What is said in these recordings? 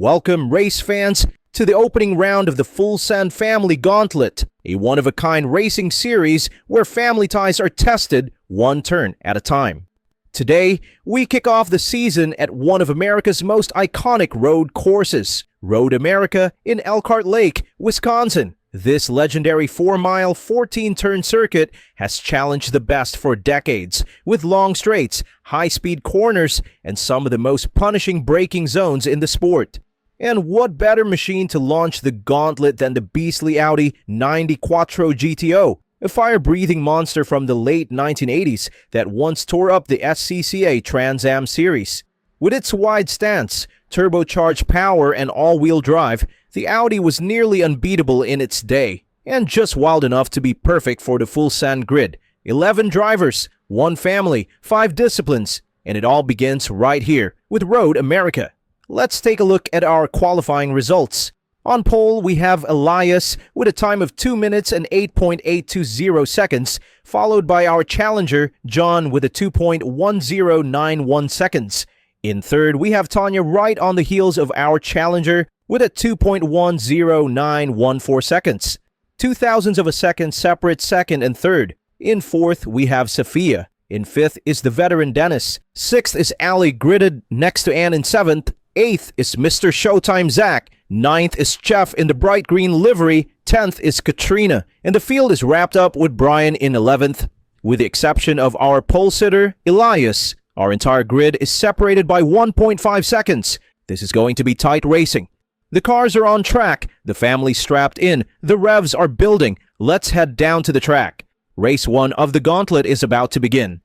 Welcome, race fans, to the opening round of the full Send Family Gauntlet, a one-of-a-kind racing series where family ties are tested one turn at a time. Today, we kick off the season at one of America's most iconic road courses, Road America in Elkhart Lake, Wisconsin. This legendary 4-mile, 14-turn circuit has challenged the best for decades, with long straights, high-speed corners, and some of the most punishing braking zones in the sport. And what better machine to launch the gauntlet than the beastly Audi 90 Quattro GTO, a fire-breathing monster from the late 1980s that once tore up the SCCA Trans Am series. With its wide stance, turbocharged power, and all-wheel drive, the Audi was nearly unbeatable in its day, and just wild enough to be perfect for the full Send grid. 11 drivers, 1 family, 5 disciplines, and it all begins right here with Road America. Let's take a look at our qualifying results. On pole, we have Elias with a time of 2 minutes and 8.820 seconds, followed by our challenger, John, with a 2.1091 seconds. In third, we have Tanya right on the heels of our challenger with a 2.10914 seconds. 0.02 of a second separate second and third. In fourth, we have Sophia. In fifth is the veteran Dennis. Sixth is Ali gridded next to Ann in seventh. Eighth is Mr. Showtime Zach. Ninth is Jeff in the bright green livery. 10th is Katrina. And the field is wrapped up with Brian in 11th. With the exception of our pole sitter, Elias, our entire grid is separated by 1.5 seconds. This is going to be tight racing. The cars are on track, the family's strapped in, the revs are building. Let's head down to the track. Race 1 of the gauntlet is about to begin.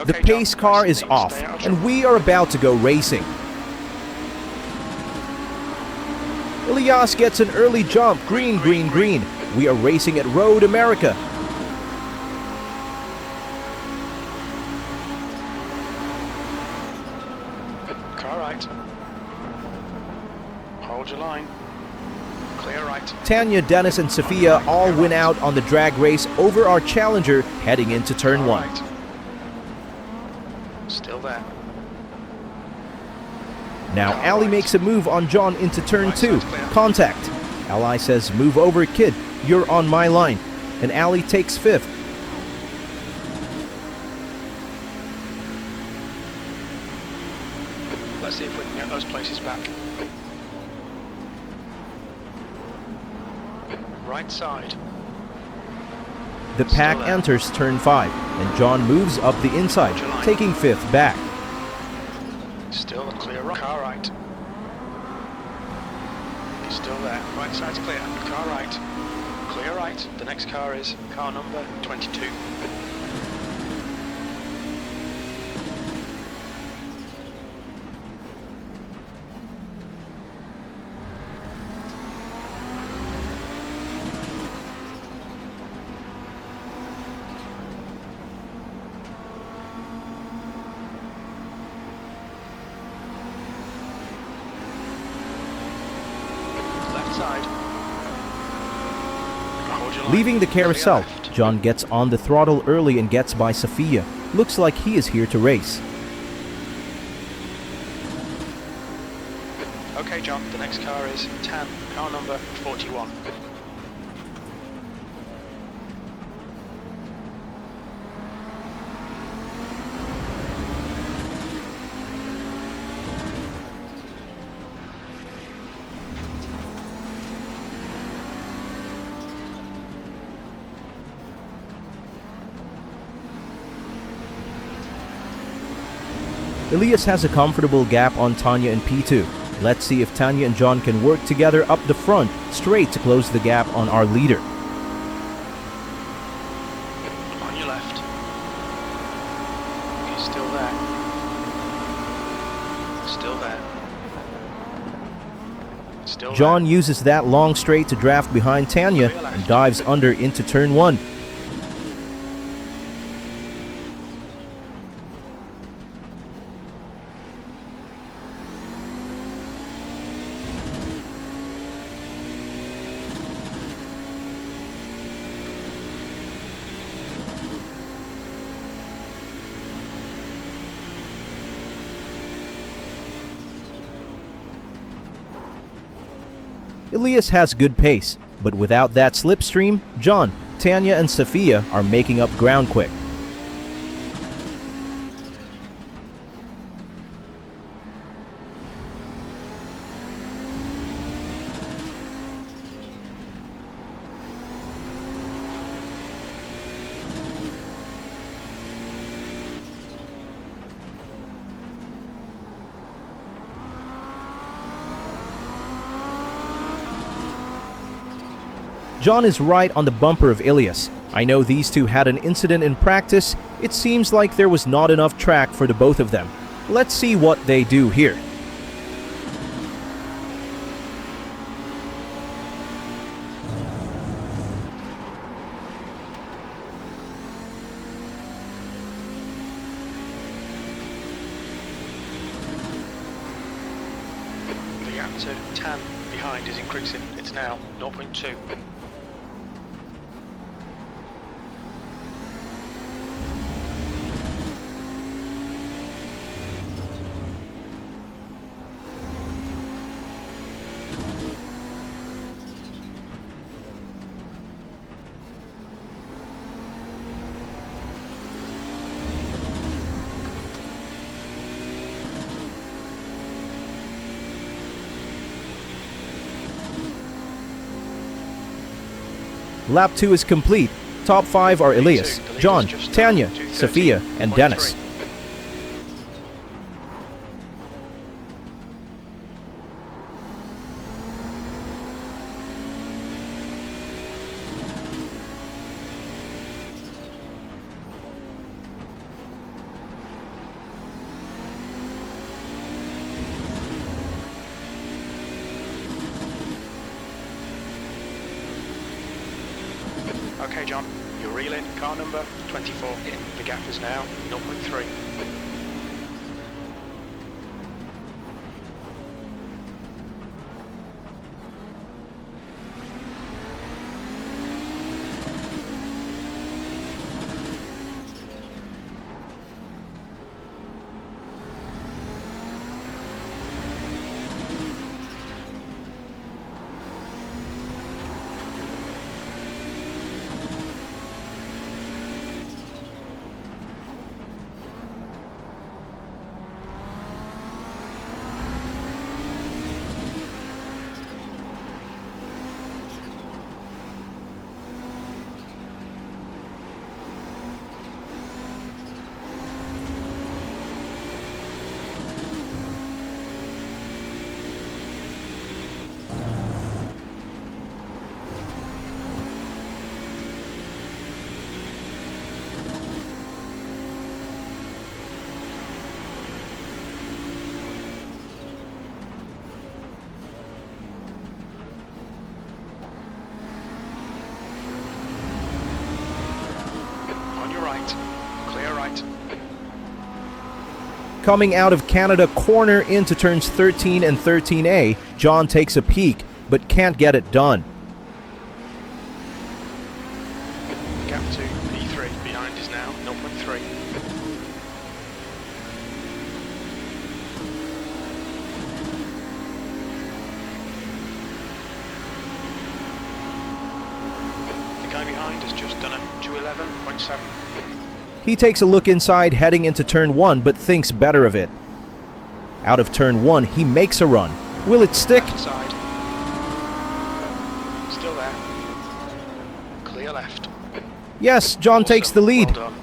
The pace car is off, and we are about to go racing. Elias gets an early jump, green, green, green. We are racing at Road America. Car right. Hold your line. Clear right. Tanya, Dennis, and Sophia all win out on the drag race over our challenger heading into turn 1. Right. Still there. Now Ali makes a move on John into turn 2. Contact. Ali says, "Move over, kid. You're on my line." And Ali takes 5th. Let's see if we can get those places back. Right side. The pack enters turn 5, and John moves up the inside, taking 5th back. Still clear right. Car right. He's still there. Right side's clear. Car right. Clear right. The next car is car number 22. Leaving the carousel, John gets on the throttle early and gets by Sophia. Looks like he is here to race. Okay, John, the next car is 10, car number 41. Elias has a comfortable gap on Tanya in P2. Let's see if Tanya and John can work together up the front, straight to close the gap on our leader. On your left. He's still there. Still there. Still John there. uses that long straight to draft behind Tanya and dives under into turn 1. Elias has good pace, but without that slipstream, John, Tanya, and Sophia are making up ground quick. John is right on the bumper of Elias. I know these two had an incident in practice. It seems like there was not enough track for the both of them. Let's see what they do here. The gap to 10 behind is increasing. It's now 0.2. Lap 2 is complete. Top 5 are Elias, John, Tanya, Sophia, and Dennis. Okay, John, you're reeling. Car number 24 in. The gap is now 0.3. Clear right. Coming out of Canada corner into turns 13 and 13A, John takes a peek, but can't get it done. Gap to P3 behind is now 0.3. The guy behind has just done a 211.7. He takes a look inside heading into turn 1 but thinks better of it. Out of turn 1, he makes a run. Will it stick? Left side. Still there. Clear left. Yes, John takes the lead. Well done.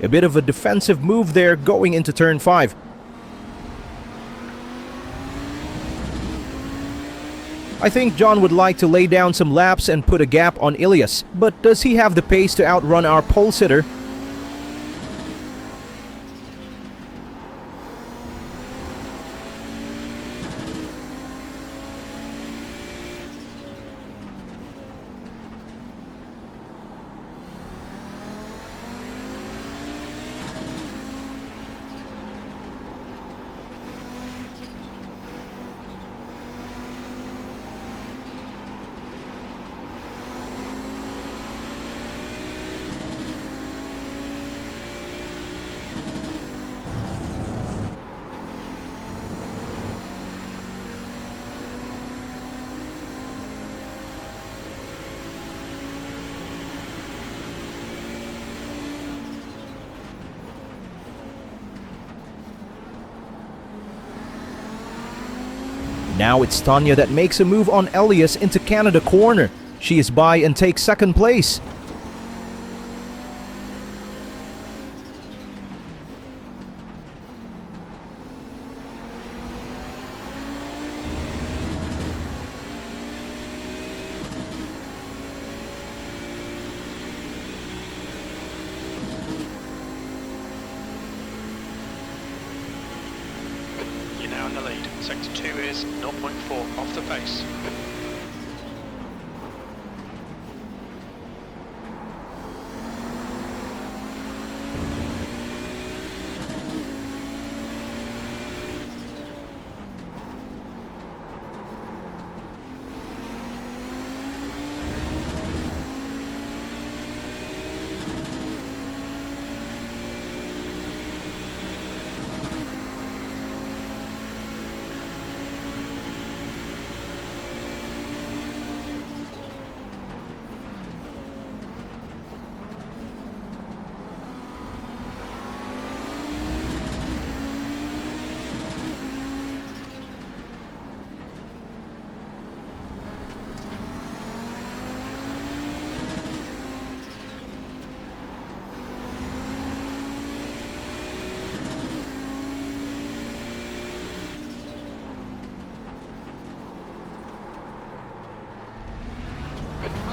A bit of a defensive move there going into turn 5. I think John would like to lay down some laps and put a gap on Ilias, but does he have the pace to outrun our pole sitter? Now it's Tanya that makes a move on Elias into Canada corner. She is by and takes second place. You're now in the lead. Sector 2 is 0.4 off the pace.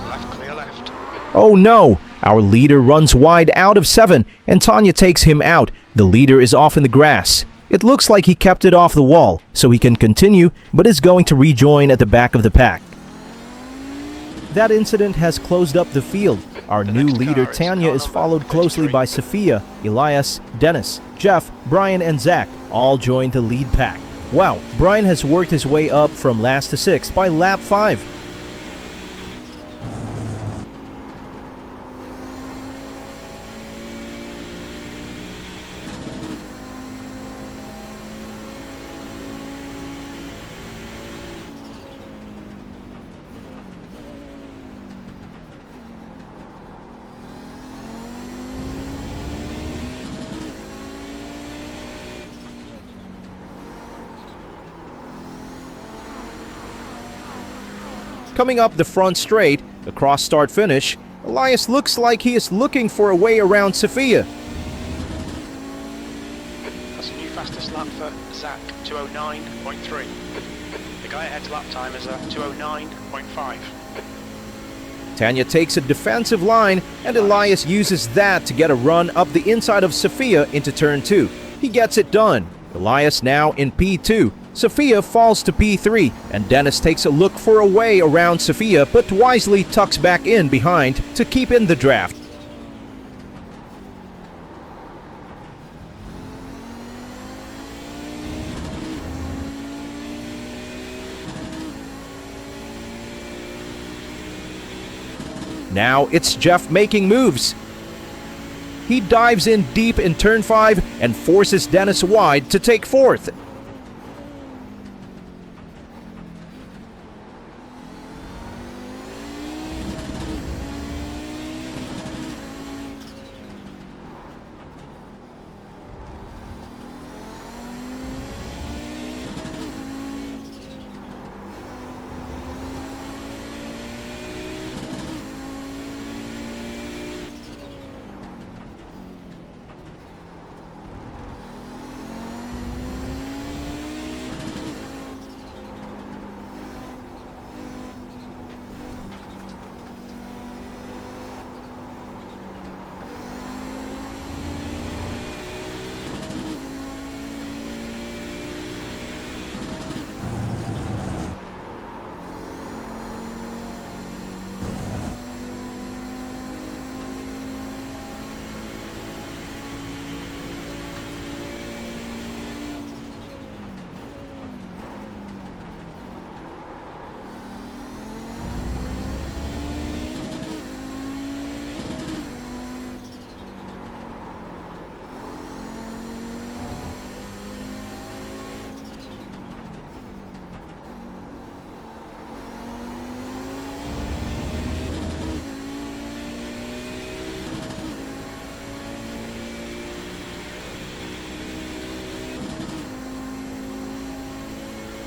Left, clear left. Oh no! Our leader runs wide out of 7 and Tanya takes him out. The leader is off in the grass. It looks like he kept it off the wall, so he can continue, but is going to rejoin at the back of the pack. That incident has closed up the field. Our new leader Tanya is followed closely by Sophia, Elias, Dennis, Jeff, Brian and Zach. All joined the lead pack. Wow, Brian has worked his way up from last to 6th by lap 5. Coming up the front straight, the cross start finish, Elias looks like he is looking for a way around Sophia. That's a new fastest lap for Zach, 209.3. The guy ahead's lap time is 209.5. Tanya takes a defensive line and Elias uses that to get a run up the inside of Sophia into turn 2. He gets it done. Elias now in P2. Sophia falls to P3 and Dennis takes a look for a way around Sophia but wisely tucks back in behind to keep in the draft. Now it's Jeff making moves. He dives in deep in turn 5 and forces Dennis wide to take 4th.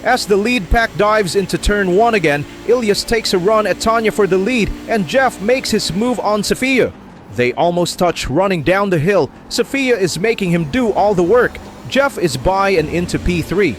As the lead pack dives into turn 1 again, Ilyas takes a run at Tanya for the lead and Jeff makes his move on Sophia. They almost touch running down the hill. Sophia is making him do all the work. Jeff is by and into P3.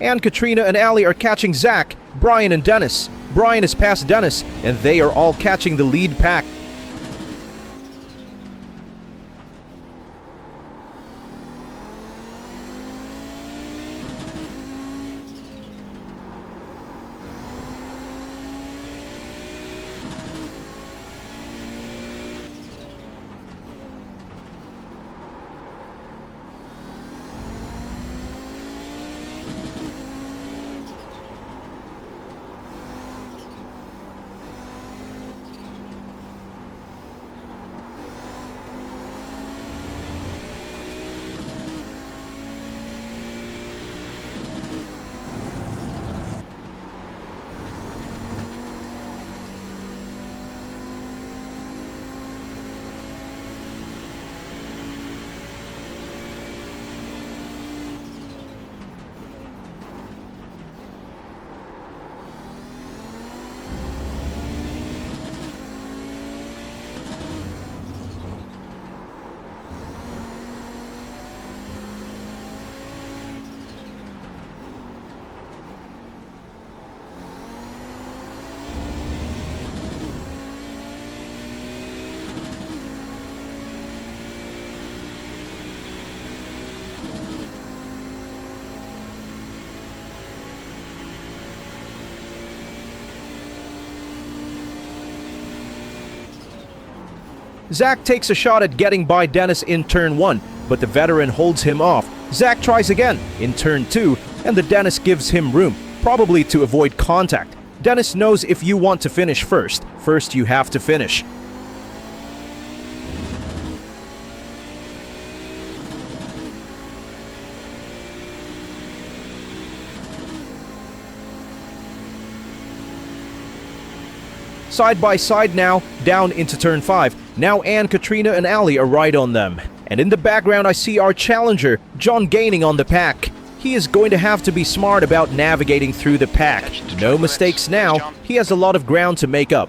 And Katrina and Ali are catching Zach, Brian and Dennis. Brian is past Dennis, and they are all catching the lead pack. Zach takes a shot at getting by Dennis in turn 1, but the veteran holds him off. Zach tries again in turn 2, and the Dennis gives him room, probably to avoid contact. Dennis knows if you want to finish first you have to finish. Side by side now, down into turn 5. Now Anne, Katrina, and Ali are right on them. And in the background I see our challenger, John, gaining on the pack. He is going to have to be smart about navigating through the pack. No mistakes now, he has a lot of ground to make up.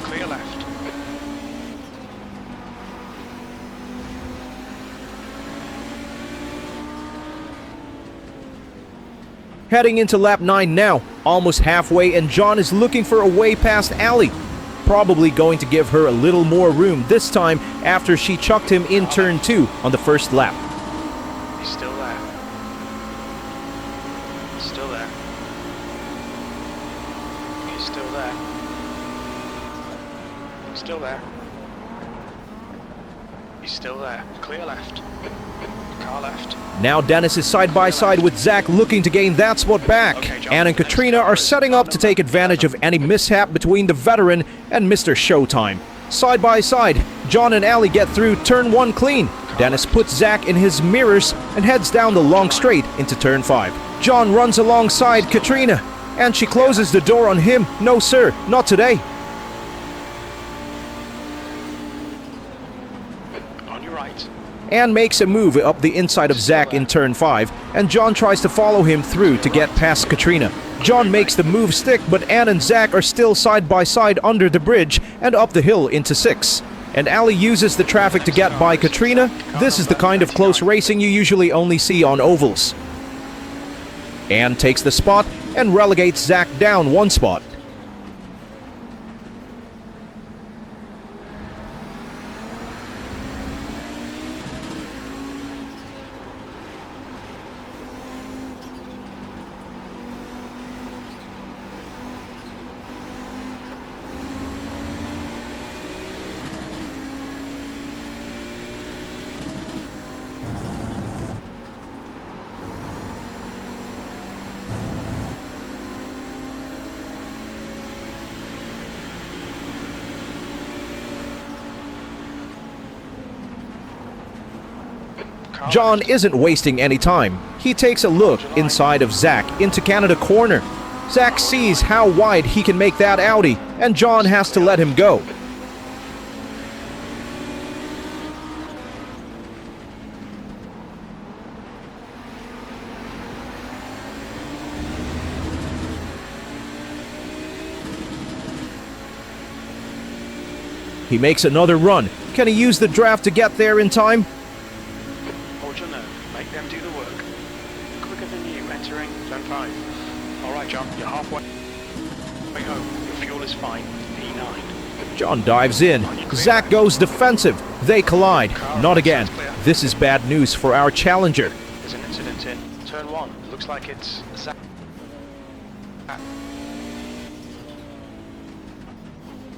clear left. Heading into lap 9 now, almost halfway, and John is looking for a way past Ali. Probably going to give her a little more room this time after she chucked him in turn 2 on the first lap. He's still there. Still there. He's still there. Still there. He's still there. Clear left. Car left. Now Dennis is side by side with Zach, looking to gain that spot back. Okay, John. Ann and Katrina are setting up to take advantage of any mishap between the veteran and Mr. Showtime. Side by side, John and Ali get through turn 1 clean. Dennis puts Zach in his mirrors and heads down the long straight into turn 5. John runs alongside Katrina, and she closes the door on him. No sir, not today. On your right. Ann makes a move up the inside of Zach in turn 5, and John tries to follow him through to get past Katrina. John makes the move stick, but Ann and Zach are still side by side under the bridge and up the hill into 6. And Ali uses the traffic to get by Katrina. This is the kind of close racing you usually only see on ovals. Ann takes the spot and relegates Zach down 1 spot. John isn't wasting any time. He takes a look inside of Zach into Canada corner. Zach sees how wide he can make that Audi, and John has to let him go. He makes another run. Can he use the draft to get there in time? Hold your nerve. Make them do the work. Quicker than you entering turn 5. Alright, John, you're halfway home. Your fuel is fine. P9. John dives in. Zach goes defensive. They collide. Not again. This is bad news for our challenger. There's an incident in turn 1. Looks like it's Zach.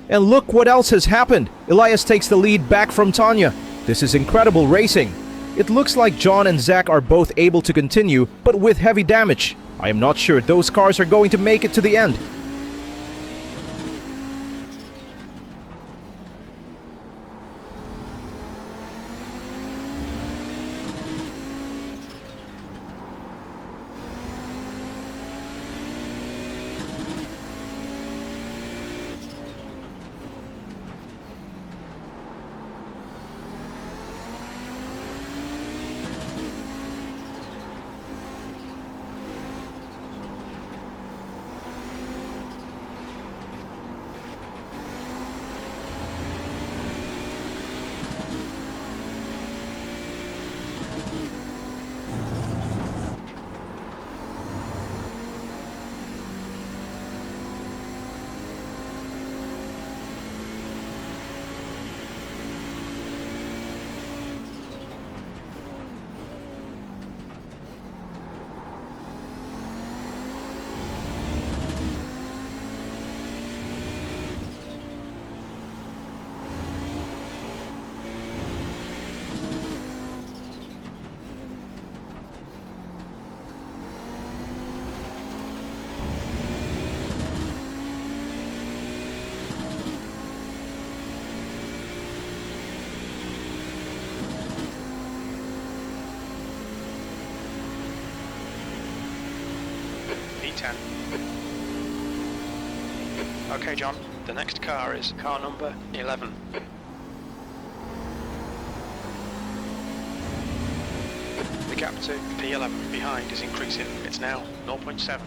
And look what else has happened. Elias takes the lead back from Tanya. This is incredible racing. It looks like John and Zach are both able to continue, but with heavy damage. I am not sure those cars are going to make it to the end. P10. Okay, John, the next car is car number 11. The gap to P11 behind is increasing. It's now 0.7.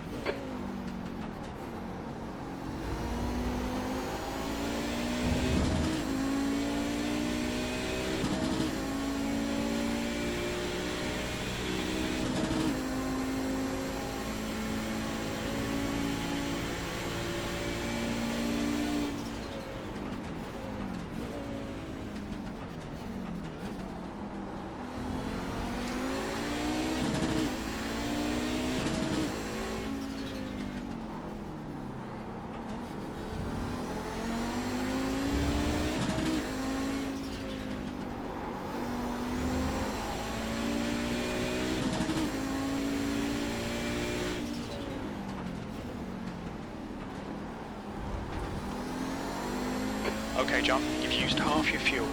Okay, John, you've used half your fuel.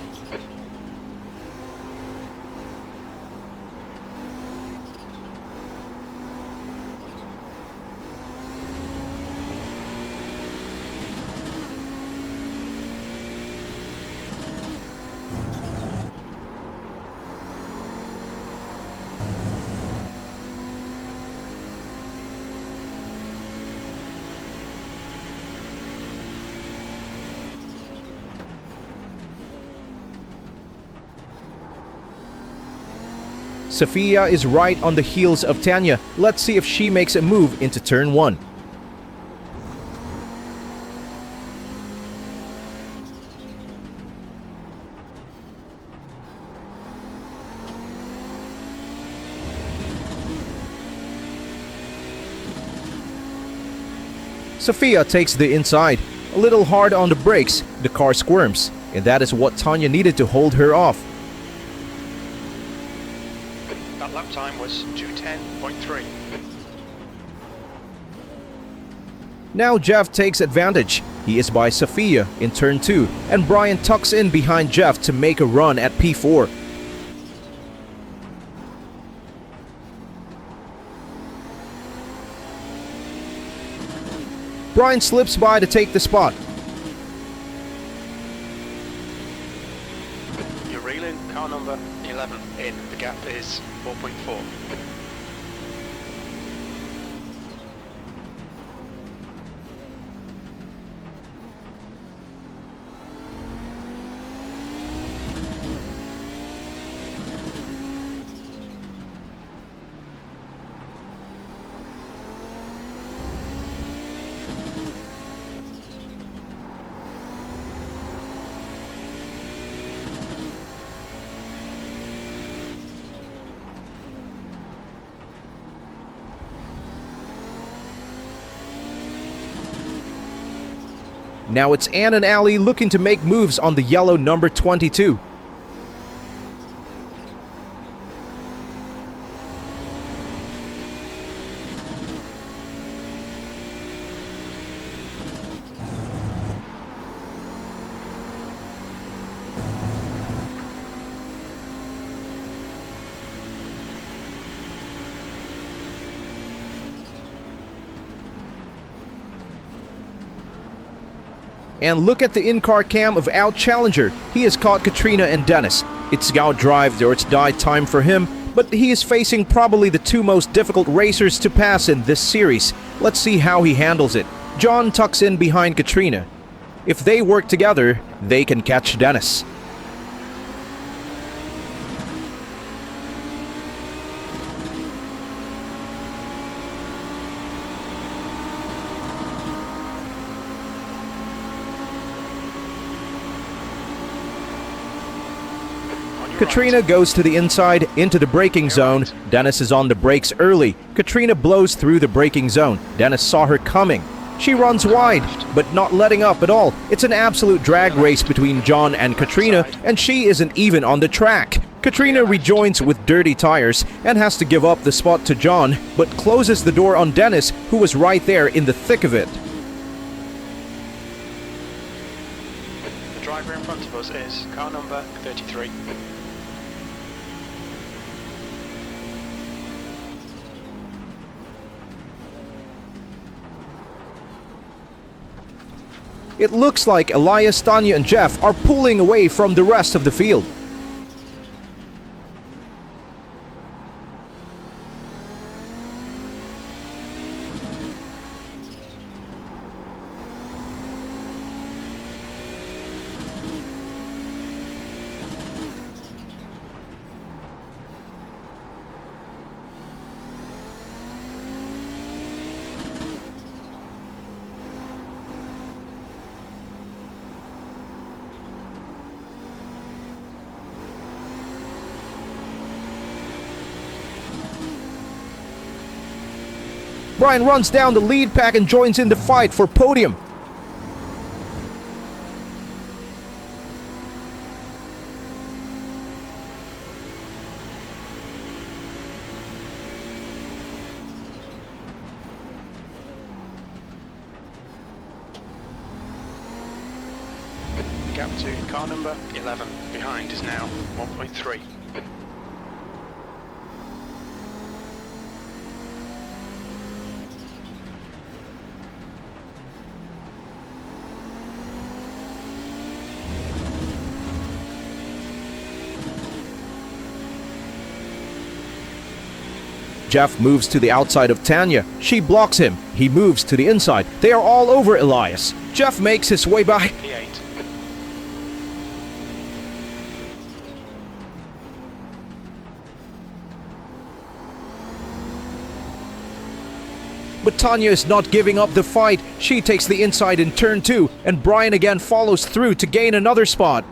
Sophia is right on the heels of Tanya. Let's see if she makes a move into turn 1. Sophia takes the inside. A little hard on the brakes, the car squirms, and that is what Tanya needed to hold her off. That lap time was 2:10.3. Now Jeff takes advantage. He is by Sophia in turn 2, and Brian tucks in behind Jeff to make a run at P4. Brian slips by to take the spot. You're reeling car number 11 in. The gap is 4.4. Now it's Ann and Allie looking to make moves on the yellow number 22. And look at the in-car cam of Out Challenger. He has caught Katrina and Dennis. It's Scout drive or it's die time for him, but he is facing probably the two most difficult racers to pass in this series. Let's see how he handles it. John tucks in behind Katrina. If they work together, they can catch Dennis. Katrina goes to the inside into the braking zone. Dennis is on the brakes early. Katrina blows through the braking zone. Dennis saw her coming. She runs wide, but not letting up at all. It's an absolute drag race between John and Katrina, and she isn't even on the track. Katrina rejoins with dirty tires and has to give up the spot to John, but closes the door on Dennis, who was right there in the thick of it. The driver in front of us is car number 33. It looks like Elias, Tanya, and Jeff are pulling away from the rest of the field. Brian runs down the lead pack and joins in the fight for podium. Gap to car number 11. Behind is now 1.3. Jeff moves to the outside of Tanya. She blocks him. He moves to the inside. They are all over Elias. Jeff makes his way back. P8. But Tanya is not giving up the fight. She takes the inside in turn 2, and Brian again follows through to gain another spot.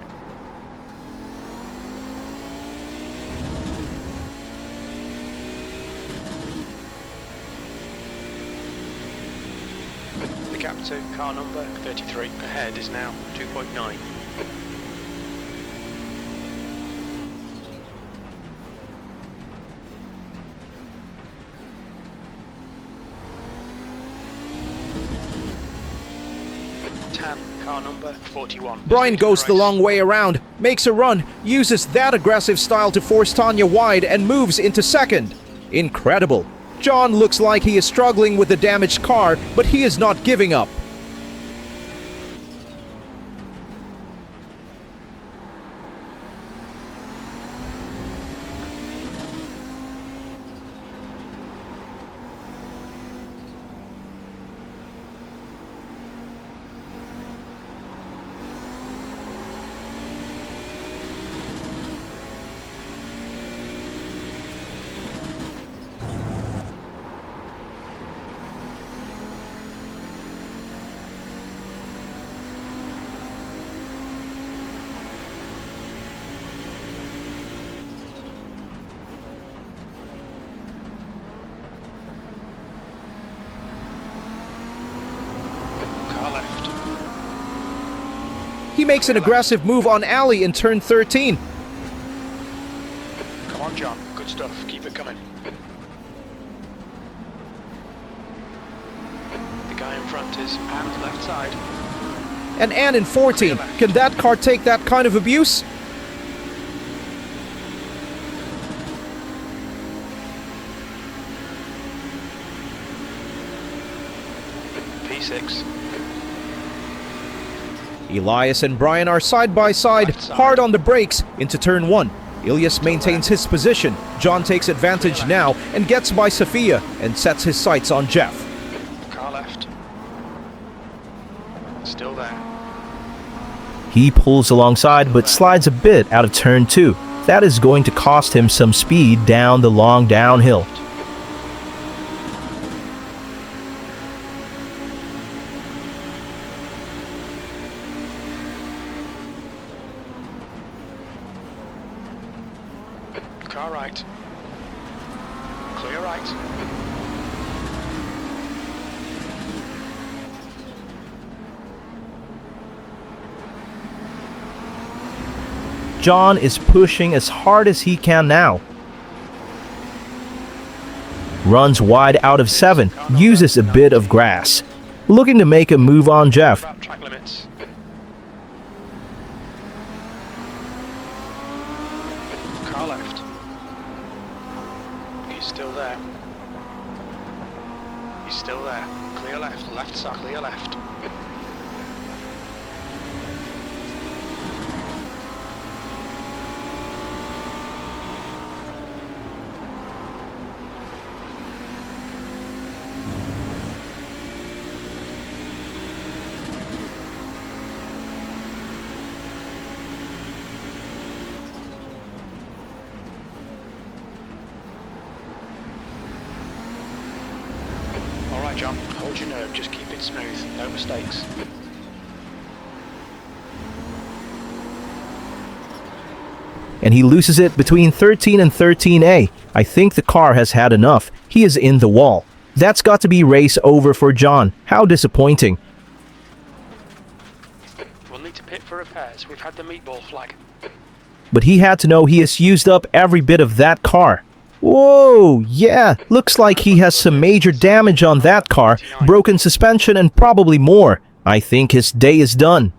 The gap to car number 33 ahead is now 2.9. Car number 41. Brian goes the long way around, makes a run, uses that aggressive style to force Tanya wide and moves into second. Incredible. John looks like he is struggling with the damaged car, but he is not giving up. He makes an aggressive move on Ali in turn 13. Come on, John. Good stuff. Keep it coming. The guy in front is Anne's left side. And Ann in 14. Can that car take that kind of abuse? P6. Elias and Brian are side by side, hard on the brakes, into turn 1. Elias maintains his position. John takes advantage now and gets by Sophia and sets his sights on Jeff. Car left. Still there. He pulls alongside but slides a bit out of turn 2. That is going to cost him some speed down the long downhill. Car right. Clear right. John is pushing as hard as he can now. Runs wide out of 7, uses a bit of grass. Looking to make a move on Jeff. About track limits. Car left. He's still there. He's still there. Clear left. Left side. Clear left. Alright, John, hold your nerve, just keep it smooth, no mistakes. And he loses it between 13 and 13A. I think the car has had enough. He is in the wall. That's got to be race over for John. How disappointing. We'll need to pit for repairs, we've had the meatball flag. But he had to know he has used up every bit of that car. Whoa, yeah, looks like he has some major damage on that car, broken suspension and probably more. I think his day is done.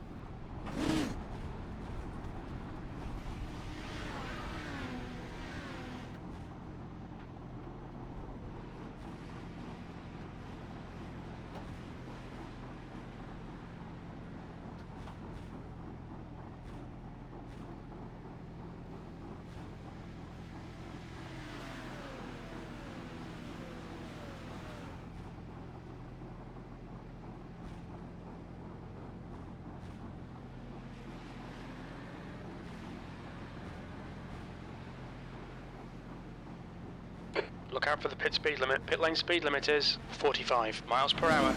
Look out for the pit speed limit. Pit lane speed limit is 45 miles per hour.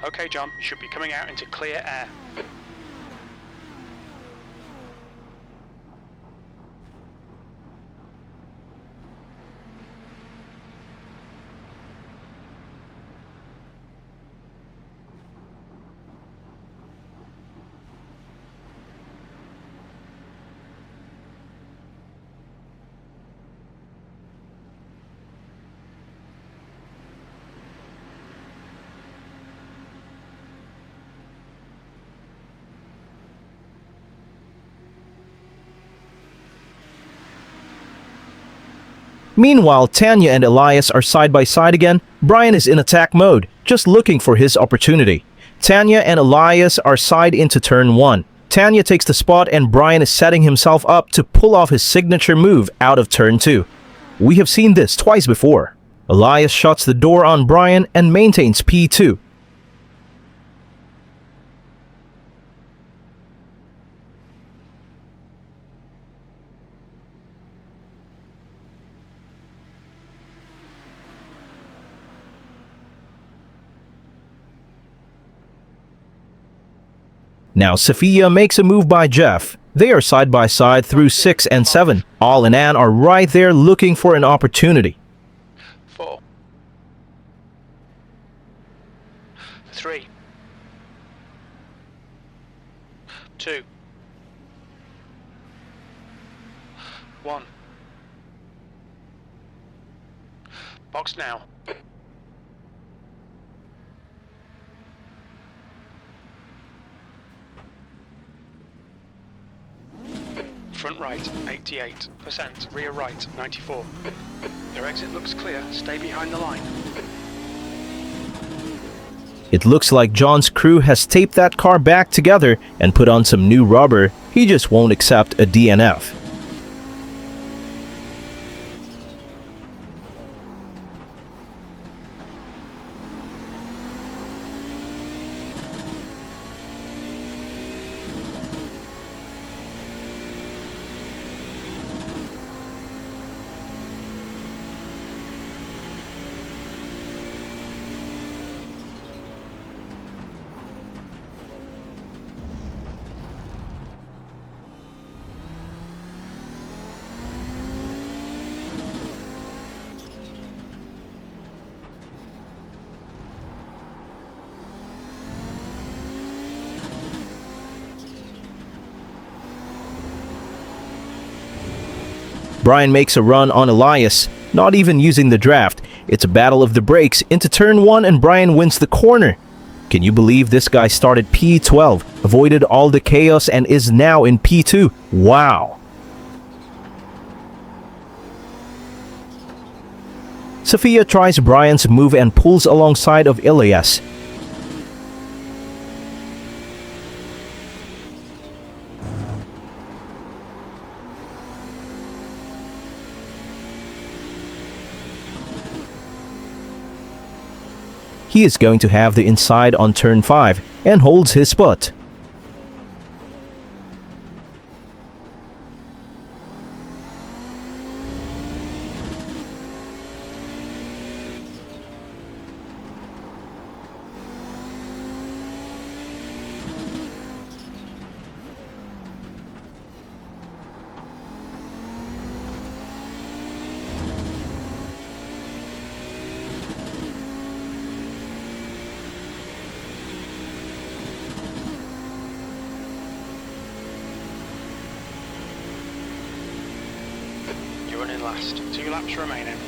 Okay, John, you should be coming out into clear air. Meanwhile, Tanya and Elias are side by side again. Brian is in attack mode, just looking for his opportunity. Tanya and Elias are side into turn 1. Tanya takes the spot and Brian is setting himself up to pull off his signature move out of turn 2. We have seen this twice before. Elias shuts the door on Brian and maintains P2. Now Sophia makes a move by Jeff. They are side by side through 6 and 7. Al and Ann are right there looking for an opportunity. 4, 3, 2, 1. Box now. Front right, 88%. Rear right, 94. Your exit looks clear. Stay behind the line. It looks like John's crew has taped that car back together and put on some new rubber. He just won't accept a DNF. Brian makes a run on Elias, not even using the draft. It's a battle of the brakes into turn 1 and Brian wins the corner. Can you believe this guy started P12, avoided all the chaos and is now in P2? Wow! Sophia tries Brian's move and pulls alongside of Elias. He is going to have the inside on turn 5 and holds his spot. You're running last. 2 laps remaining.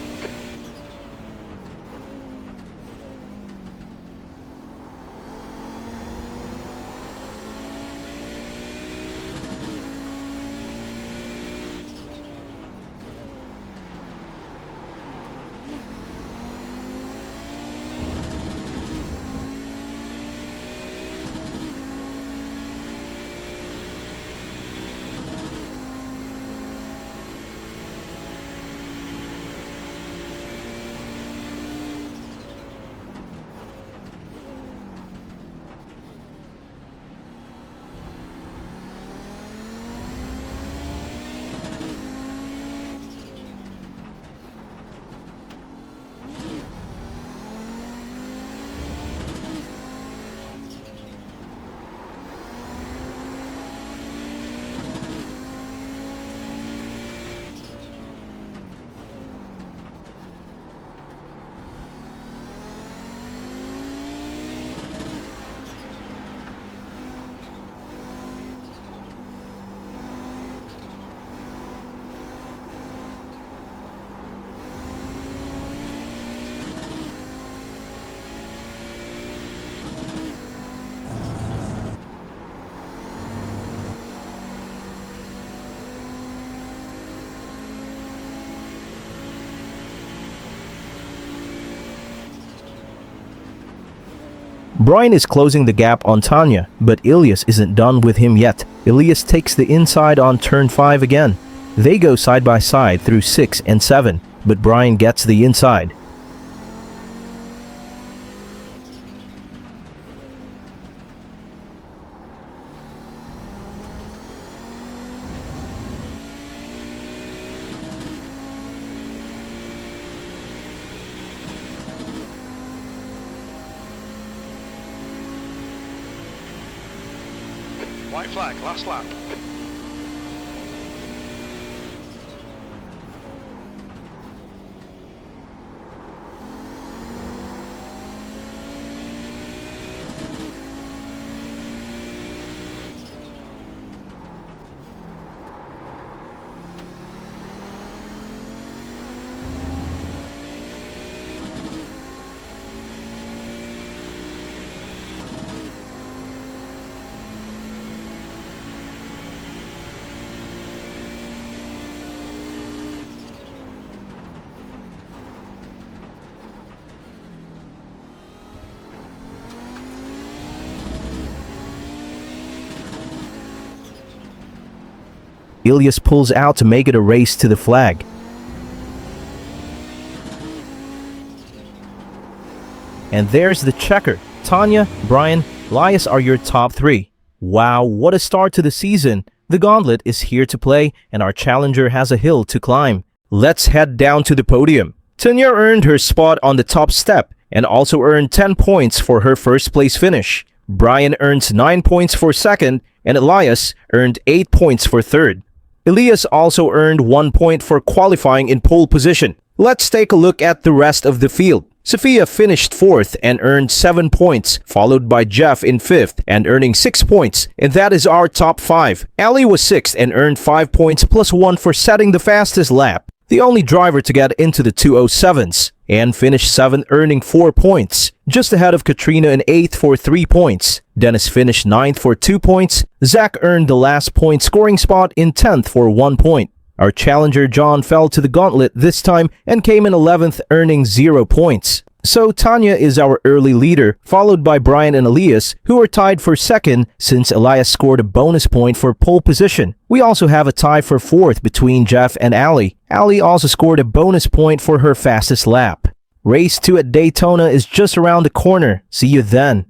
Brian is closing the gap on Tanya, but Elias isn't done with him yet. Elias takes the inside on turn 5 again. They go side by side through 6 and 7, but Brian gets the inside. White flag, last lap. Elias pulls out to make it a race to the flag. And there's the checker. Tanya, Brian, Elias are your top 3. Wow, what a start to the season. The gauntlet is here to play, and our challenger has a hill to climb. Let's head down to the podium. Tanya earned her spot on the top step and also earned 10 points for her first place finish. Brian earns 9 points for second, and Elias earned 8 points for third. Elias also earned 1 point for qualifying in pole position. Let's take a look at the rest of the field. Sophia finished 4th and earned 7 points, followed by Jeff in 5th and earning 6 points, and that is our top 5. Ali was 6th and earned 5 points plus 1 for setting the fastest lap, the only driver to get into the 207s, and finished 7th earning 4 points, just ahead of Katrina in 8th for 3 points. Dennis finished 9th for 2 points. Zach earned the last point scoring spot in 10th for 1 point. Our challenger John fell to the gauntlet this time and came in 11th earning 0 points. So Tanya is our early leader, followed by Brian and Elias, who are tied for second since Elias scored a bonus point for pole position. We also have a tie for 4th between Jeff and Ali. Ali also scored a bonus point for her fastest lap. Race 2 at Daytona is just around the corner. See you then.